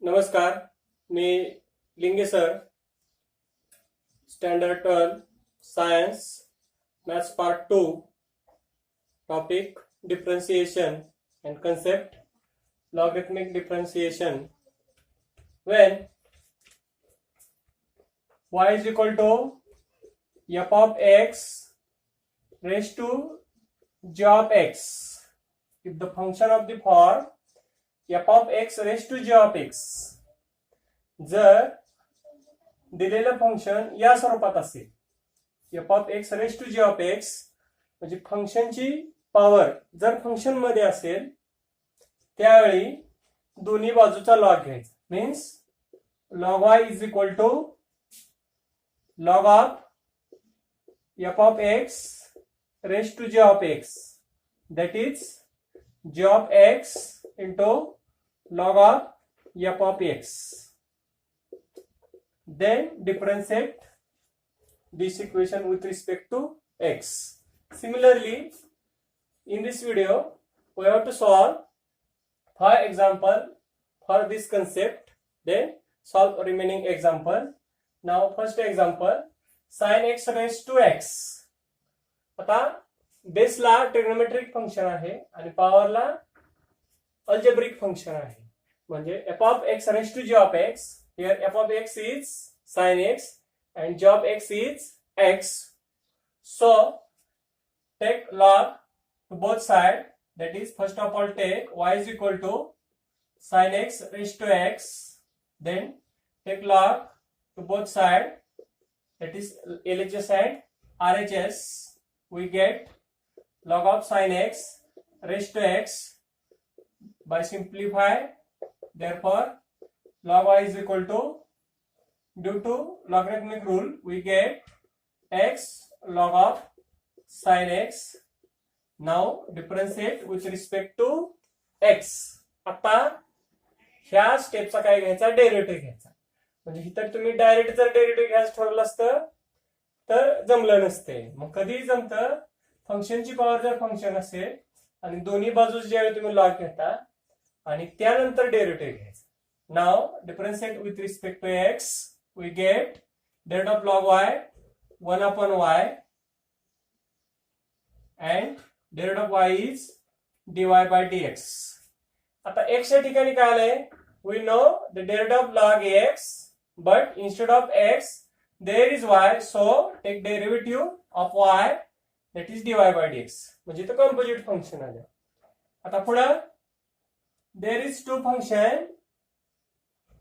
नमस्कार, मी Linge sir. Standard 12 science maths part 2. Topic differentiation and concept logarithmic differentiation. When y is equal to f of x raised to g of x, if the function of the form f of x raised to g of x, जर दिलेलं function या स्वरूपात असेल f of x raised to g of x, म्हणजे फंक्शनची power जर function मध्ये असेल त्यावेळी दोन्ही बाजूचा लॉग घ्यायचा. Means log y is equal to log of f of x raised to g of x, that is g of x into log of f of x. Then differentiate this equation with respect to x. Similarly, in this video we have to solve for example for this concept, then solve remaining example. Now first example, sin x raised to x. आता बेसला trigonometric function आहे आणि पॉवरला algebraic function आहे. म्हणजे f of x raised to g of x, here f of x is sin x and g of x is x. So take log to both sides, that is first of all take y is equal to sin x raised to x, then take log to both sides, that is LHS and RHS. We get log of sin x raised to x by simplify. Therefore log y is equal to, due to logarithmic rule, we get x log of sin x. Now differentiate with respect to x. आता ह्या स्टेपचा काय घ्यायचा, derivative घ्यायचा. म्हणजे इथं तुम्ही direct जर derivative घ्यायचं ठरवलं असतं तर जमलं नसते. मग कधी जमतं, फंक्शनची पॉवर जर फंक्शन असेल आणि दोन्ही बाजूस ज्यावेळी तुम्ही लॉग घेता आणि त्यानंतर डेरिव्हेटिव्ह घ्यायचा. Now differentiate with respect to X, we get derivative of log y 1 upon y and derivative of y is dy by dx. आता x च्या ठिकाणी काय आलंय, we know the derivative of log x, but instead of x there is y, so take derivative of y, that is dy by dx. म्हणजे तो composite function आलं. आता पुढे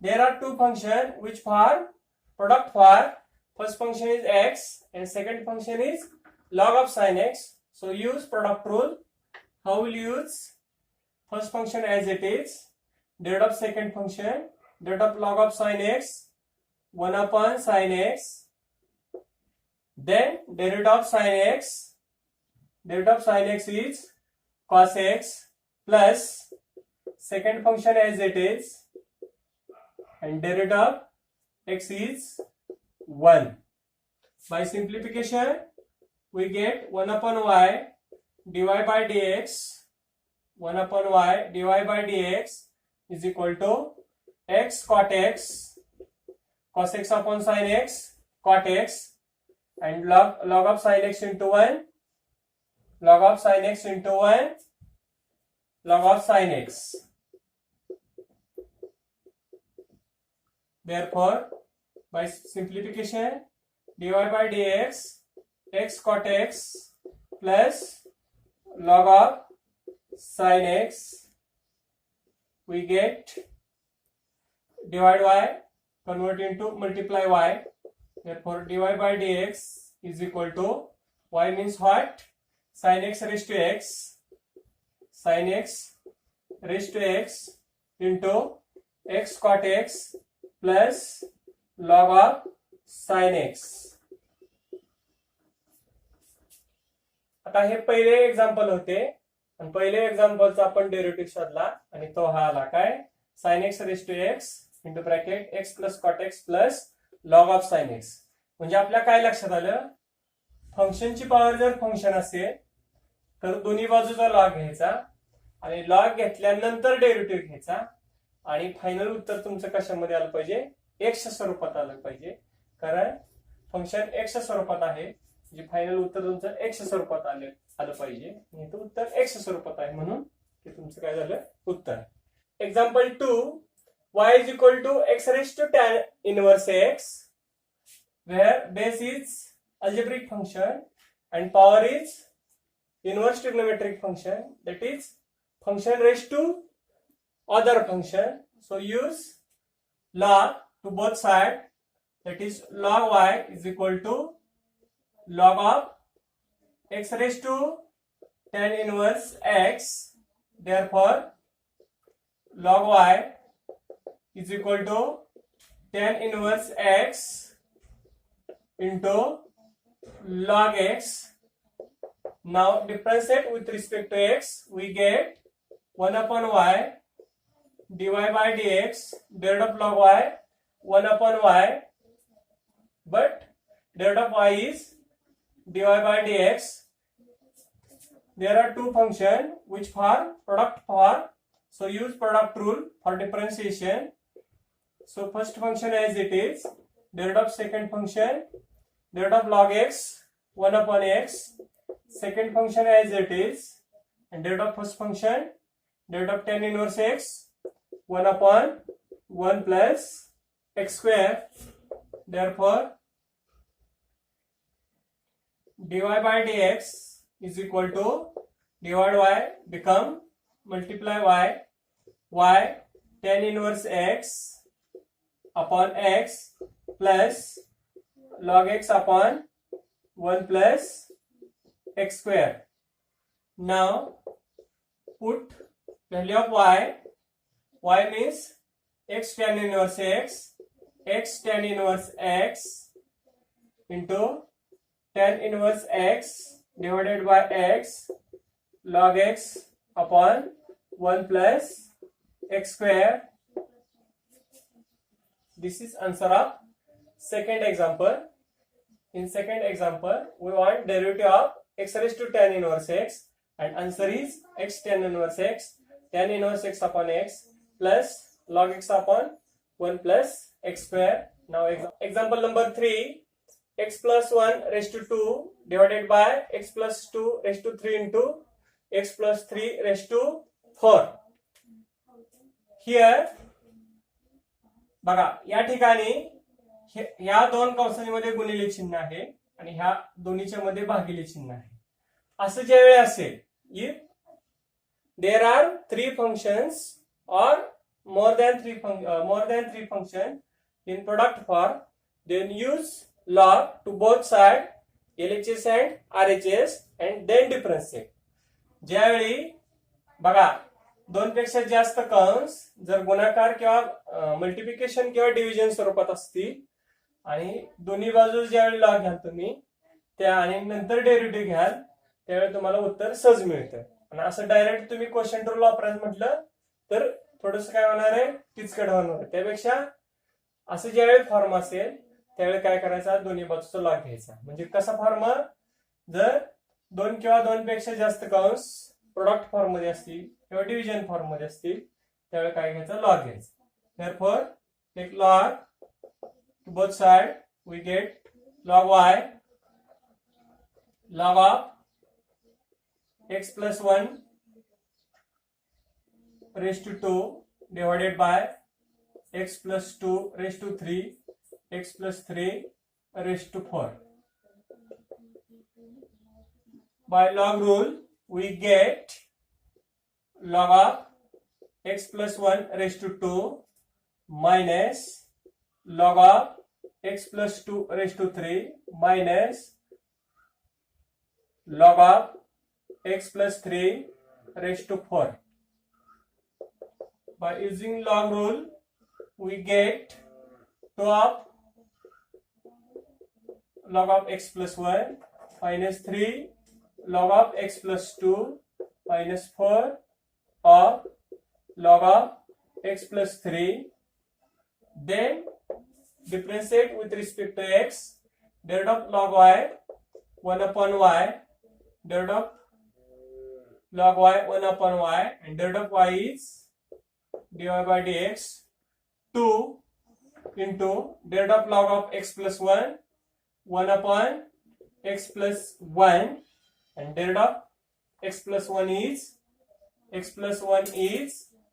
there are two function which form product for first function is x and second function is log of sin x. So use product rule. How will you use? First function as it is, derivative of second function, derivative of log of sin x 1 upon sin x, then derivative of sin x, derivative of sin x is cos x, plus second function as it is and derivative of x is 1. By simplification we get 1 upon y dy by dx, 1 upon y dy by dx is equal to x cot x, cos x upon sin x, cot x, and log of sin x into 1, log of sin x into 1, log of sin x. Therefore by simplification dy by dx x cot x plus log of sin x, we get divide y, convert into multiply y. Therefore dy by dx is equal to, y means what, sin x raised to x, sin x raised to x into x cot x plus log of sin x. आता हे पहिले example होते आणि पहिले एक्झाम्पलचा आपण derivative शोधला आणि तो हा आला काय, sin x raised to x into bracket x plus cot x plus log of sin x. म्हणजे आपल्या काय लक्षात आलं, फंक्शनची पॉवर जर फंक्शन असेल तर दोन्ही बाजूचा लॉग घ्यायचा आणि लॉग घेतल्यानंतर डेरिव्हेटिव्ह घ्यायचा आणि फायनल उत्तर तुमचं कशामध्ये आलं पाहिजे, एक्सच्या स्वरूपात आलं पाहिजे, कारण फंक्शन एक्सच्या स्वरूपात आहे, जे फायनल उत्तर तुमचं एक्सच्या स्वरूपात आलं पाहिजे. इथं उत्तर एक्सच्या स्वरूपात आहे म्हणून ते तुमचं काय झालं उत्तर. Example 2, y is equal to x raised to tan inverse x, where base is algebraic function and power is inverse trigonometric function, that is function raised to other function. So use log to both sides, that is log y is equal to log of x raised to tan inverse x. Therefore log y is equal to tan inverse x into log x. Now differentiate with respect to x, we get 1 upon y dy by dx, derivative of log y 1 upon y, but derivative of y is dy by dx. There are two functions which for product for, so use product rule for differentiation. So first function as it is, derivative of second function, derivative of log x 1 upon x, second function as it is, and derivative of first function, derivative of tan inverse x 1 upon 1 plus x square. Therefore dy by dx is equal to divide y become multiply y tan inverse x upon x plus log x upon 1 plus x square. Now put value of y means x tan inverse x tan inverse x into tan inverse x divided by x log x upon 1 plus x square. This is answer of second example. In second example, we want derivative of x raised to tan inverse x, and answer is x tan inverse x upon x plus log x upon 1 plus x square. Now example number 3, x plus 1 raised to 2 divided by x plus 2 raised to 3 into x plus 3 raised to 4. Here बघा या ठिकाणी ह्या दोन कंसांमध्ये गुणिले चिन्ह आहे आणि ह्या दोन्हीच्या मध्ये भागिले चिन्ह आहे. असं ज्या वेळी असेल, if there are three functions or more than three functions in product form, then use log to both sides, LHS and RHS, and then differentiate. ज्यावेळी बघा दोन पेक्षा जास्त कंस जर गुणाकार किंवा मल्टिप्लिकेशन किंवा डिव्हिजन स्वरूपात असतील आणि दोन्ही बाजू ज्यावेळी लॉग घ्याल तुम्ही त्या आणि नंतर डेरिव्हेटिव्ह घ्याल त्यावेळी तुम्हाला उत्तर सहज मिळतं. आणि असं डायरेक्ट तुम्ही क्वेश्चन रूल वापरायचं म्हटलं तर थोडस काय होणार आहे, किचकट होणार आहे. त्यापेक्षा असं ज्यावेळी फॉर्म असेल त्यावेळी काय करायचा, दोन्ही बाजूचा लॉग घ्यायचा. म्हणजे कसा फॉर्म, जर दोन किंवा दोन पेक्षा जास्त कंस प्रोडक्ट फॉर्म मध्ये असतील किंवा डिव्हिजन फॉर्म मध्ये असतील त्यावेळी काय घ्यायचं, लॉग घ्यायचं. therefore take log to both sides, we get log y log of x plus 1 raised to 2 divided by x plus 2 raised to 3 x plus 3 raised to 4. By log rule we get log of x plus 1 raised to 2 minus log of x plus 2 raised to 3 minus log of x plus 3 raised to 4. By using log rule we get 2 of log of x plus 1 minus 3 log of x plus 2 minus 4 of log of x plus 3. Then differentiate with respect to x, derivative of log y 1 upon y, derivative of log y 1 upon y, and derivative of y is dy by dx 2 into del of log of x plus 1 upon x plus 1, and del of x plus 1 is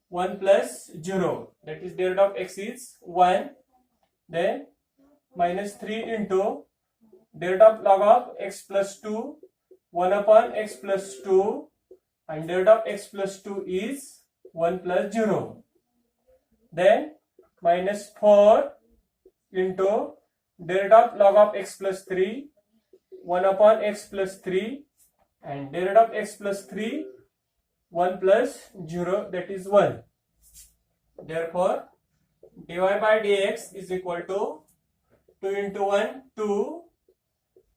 1 plus 0, that is del of x is 1. Then minus 3 into del of log of x plus 2 1 upon x plus 2, and del of x plus 2 is 1 plus 0. Then minus 4 into del of log of x plus 3 1 upon x plus 3, and del of x plus 3 1 plus 0, that is 1. Therefore dy by dx is equal to 2 into 1 2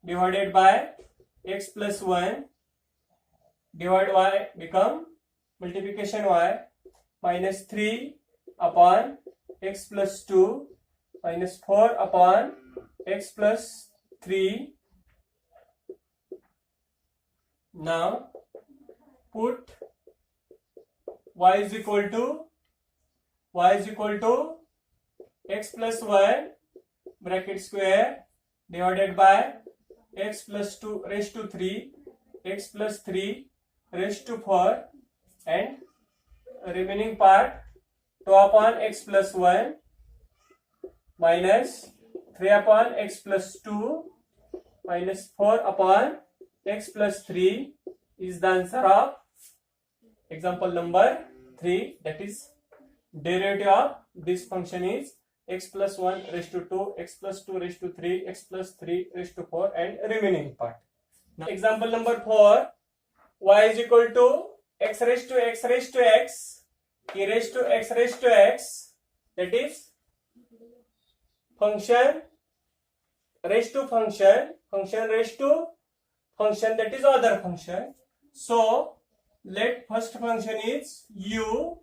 divided by x plus 1 divide y become multiplication y minus 3 upon x plus 2 minus 4 upon x plus 3. Now put y is equal to x plus 1 bracket square divided by x plus 2 raised to 3, x plus 3 raised to 4, and remaining part 2 upon x plus 1 minus 3 upon x plus 2 minus 4 upon x plus 3 is the answer of example number 3. That is, derivative of this function is x plus 1 raised to 2, x plus 2 raised to 3, x plus 3 raised to 4, and remaining part. Now example number 4, y is equal to x raised to x raised to x e raised to x raised to x, that is function raised to function raised to function, that is other function. So let first function is u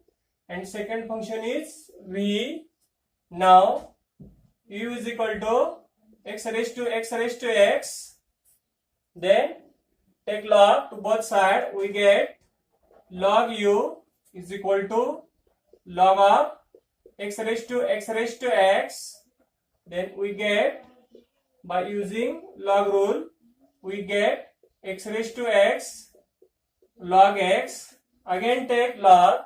and second function is v. Now u is equal to x raised to x raised to x, then take log to both sides, we get log u is equal to log of x raised to x raised to x. Then we get, by using log rule, we get x raised to x log x. Again take log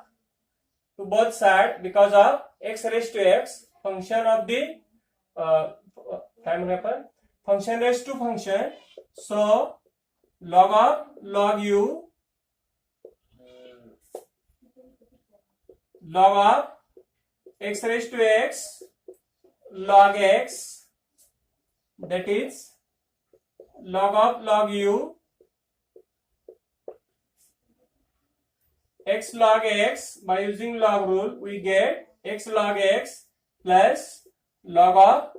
to both sides because of x raised to x, function of the function raised to function. So log of log u log of x raised to x log x, that is log of log u x log x. By using log rule, we get x log x plus log of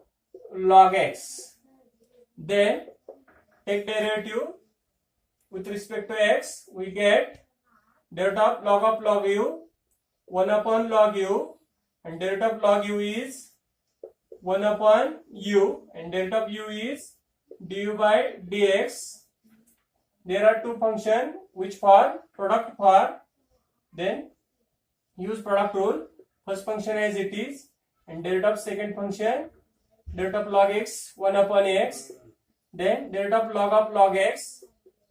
log x. Then take derivative with respect to x, we get derivative of log u 1 upon log u, and derivative of log u is 1 upon u, and derivative of u is du by dx. There are two functions which form product form. Then use product rule. First function as it is, and derivative of second function derivative of log x 1 upon x, then derivative of log x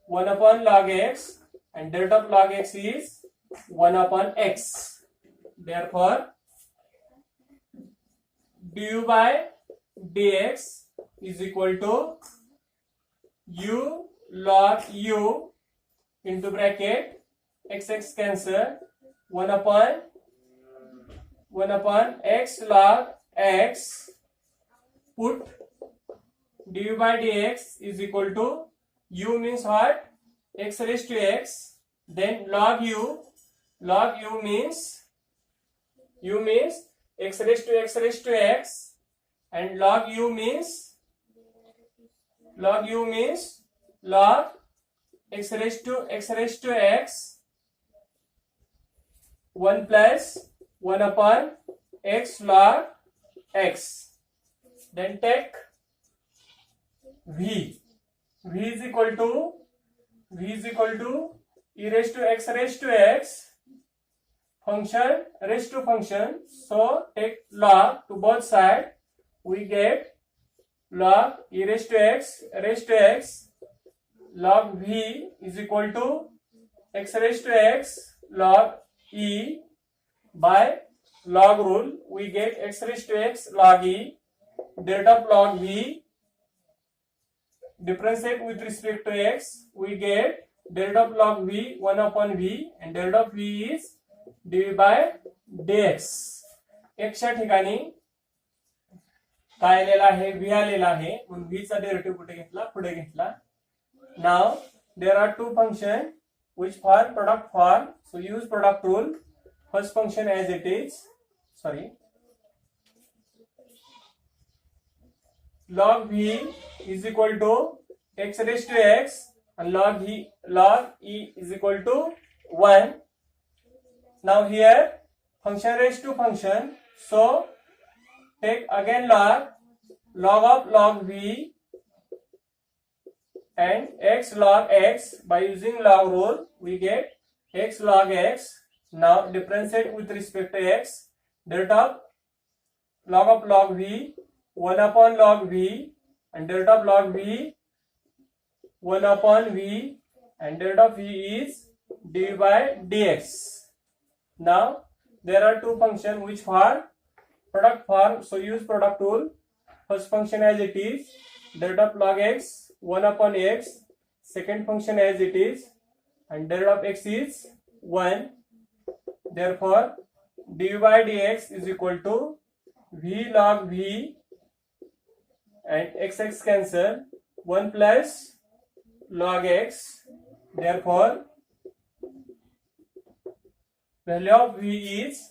1 upon log x, and derivative of log x is 1 upon x. Therefore du by dx is equal to u log u into bracket x cancel 1 upon x log x. Put du by dx is equal to u means what? X raised to x. Then log u means x raised to x, and log u means log x raised to x 1 plus 1 upon x log x. Then take v is equal to e raised to x function raised to function. So take log to both sides. We get log e raised to x log v is equal to x raised to x log e. By log rule we get x raised to x log e. Del of log v, differentiate with respect to x, we get del of log v 1 upon v, and del of v is dv by dx. x च्या ठिकाणी काय आलेला आहे, v आलेला आहे, म्हणून v चा derivative कुठे घेतला, पुढे घेतला. Now there are two functions which form product form, so use product rule. First function as it is, log v is equal to x raised to x and log e is equal to 1. Now here function raised to function, so take again log of log v and x log x. By using log rule we get x log x. Now differentiate with respect to x, del of log v 1 upon log v, and del of log v 1 upon v, and del of v is dv by dx. Now there are two functions which form product form, so use product rule. First function as it is, del of log x 1 upon x, second function as it is, and del of x is 1. Therefore dv by dx is equal to v log v, and x cancel, 1 plus log x. Therefore value of v is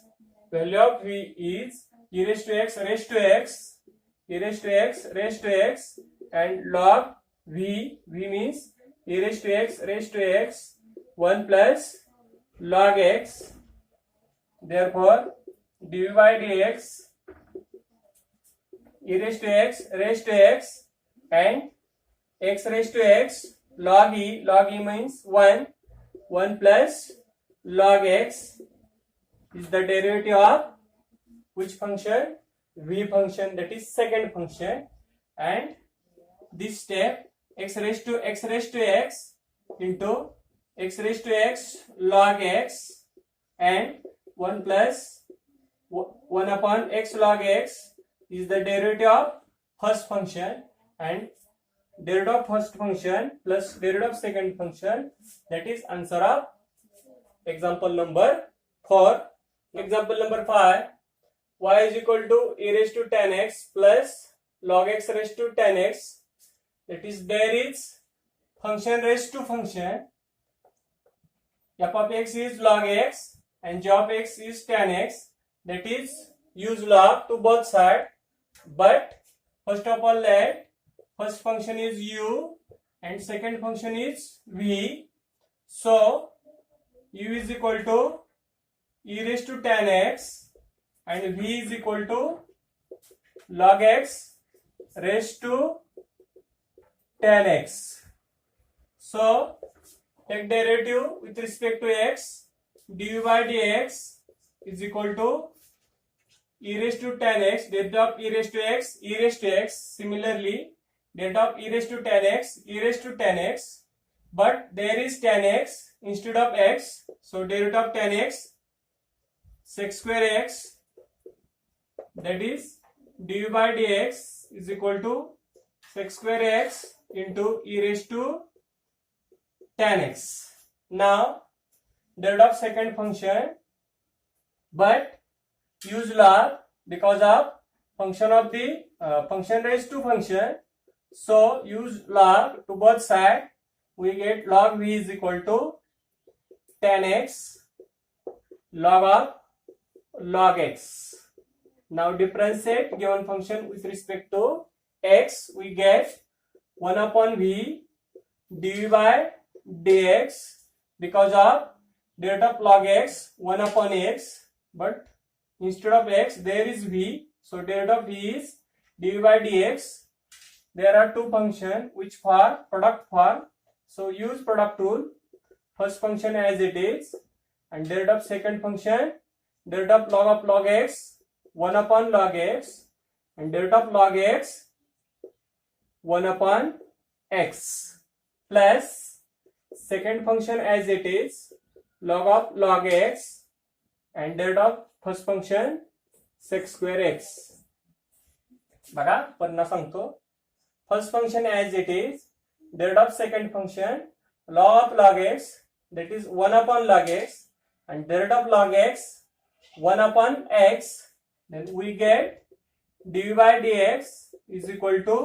e raised to x raised to x, and log v means e raised to x 1 plus log x. Therefore dv by dx e raised to x and x raised to x log e means 1 plus log x is the derivative of which function, v function, that is second function. And this step x raised to x into x raised to x log x and 1 plus 1 upon x log x is the derivative of first function, and derivative of first function plus derivative of second function, that is answer of example number 4. Example number 5, y is equal to e raised to 10x plus log x raised to 10x, that is there is function raised to function, f of x is log x and g of x is 10x, that is use log to both sides. But first of all let first function is u and second function is v, so u is equal to e raised to 10x and v is equal to log x raised to 10x. So take derivative with respect to x, dv by dx is equal to e raised to 10x, derivative of e raised to x, similarly derivative of e raised to 10x, but there is 10x instead of x, so derivative of 10x sec square x, that is dv by dx is equal to sec square x into e raised to 10x. Now derivative of second function, but use log because of function of the function raised to function, so use log to both sides. We get log v is equal to 10x log of log x. Now differentiate given function with respect to x, we get 1 upon v dv by dx because of derivative of log x 1 upon x, but instead of x there is v, so derivative of v is dv by dx. There are two functions which form product form, so use product rule. First function as it is and derivative of second function derivative of log x 1 upon log x and derivative of log x 1 upon x plus second function as it is log of log x and derivative of first function sec square x. बघा पुन्हा सांगतो. First function as it is derivative of second function log of log x that is 1 upon log x and derivative of log x 1 upon x, then we get dy by dx is equal to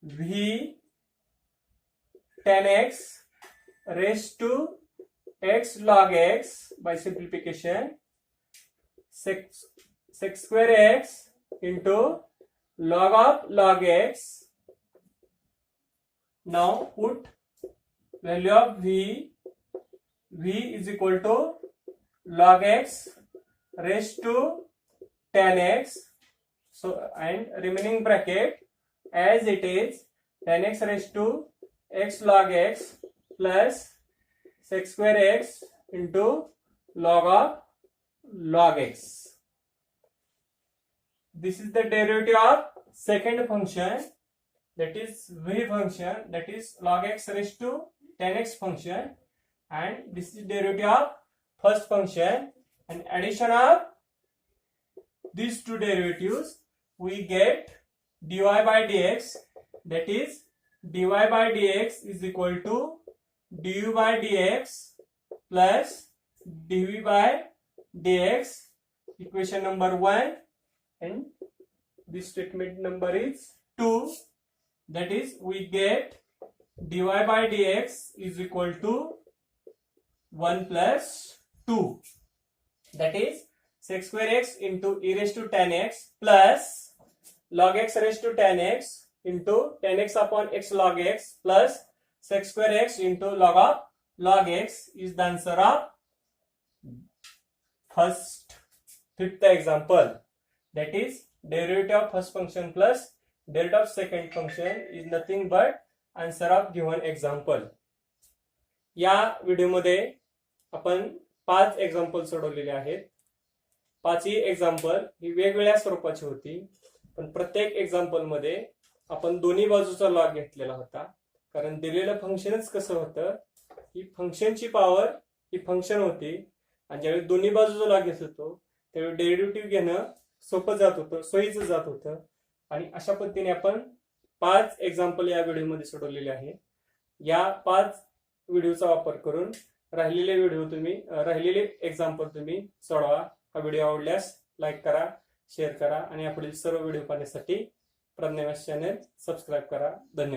v tan x raised to x log x by simplification sec square x into log of log x. Now put value of v is equal to log x raised to tan x, so and remaining bracket as it is tan x raised to x log x plus sec square x into log of log x. This is the derivative of second function, that is v function, that is log x raised to tan x function, and this is derivative of first function, and addition of these two derivatives we get dy by dx, that is dy by dx is equal to du by dx plus dv by dx, equation number 1, and this statement number is 2, that is we get dy by dx is equal to 1 plus 2, that is sec square x into e raised to tan x plus log x raised to tan x into tan x upon x log x plus sec square x into log of log x is the answer of fifth example. That is derivative of first function plus derivative of second function is nothing but answer of given example. या व्हिडिओमध्ये आपण 5 example सोडवलेले आहेत. 5ही example ही वेगवेगळ्या स्वरूपाची होती, पण प्रत्येक example मध्ये आपण दोन्ही बाजूचा लॉग घेतलेला होता. कारण दिलेलं फंक्शनच कसं होतं की फंक्शनची पॉवर ही फंक्शन होती, आणि ज्यावेळी दोन्ही बाजूचा लॉग घेत होतो त्यावेळी डेरिव्हेटिव्ह घेणं सोपं जात होतं, सोयीचं जात होतं. आणि अशा पद्धतीने आपण 5 एक्झाम्पल या व्हिडिओमध्ये सोडवलेले आहे. या 5 व्हिडिओचा वापर करून राहिलेले एक्झाम्पल तुम्ही सोडवा. हा व्हिडिओ आवडल्यास लाईक करा, शेअर करा, आणि यापुढील सर्व व्हिडिओ पाहण्यासाठी प्रज्ञाव्यास चॅनल सबस्क्राईब करा. धन्यवाद.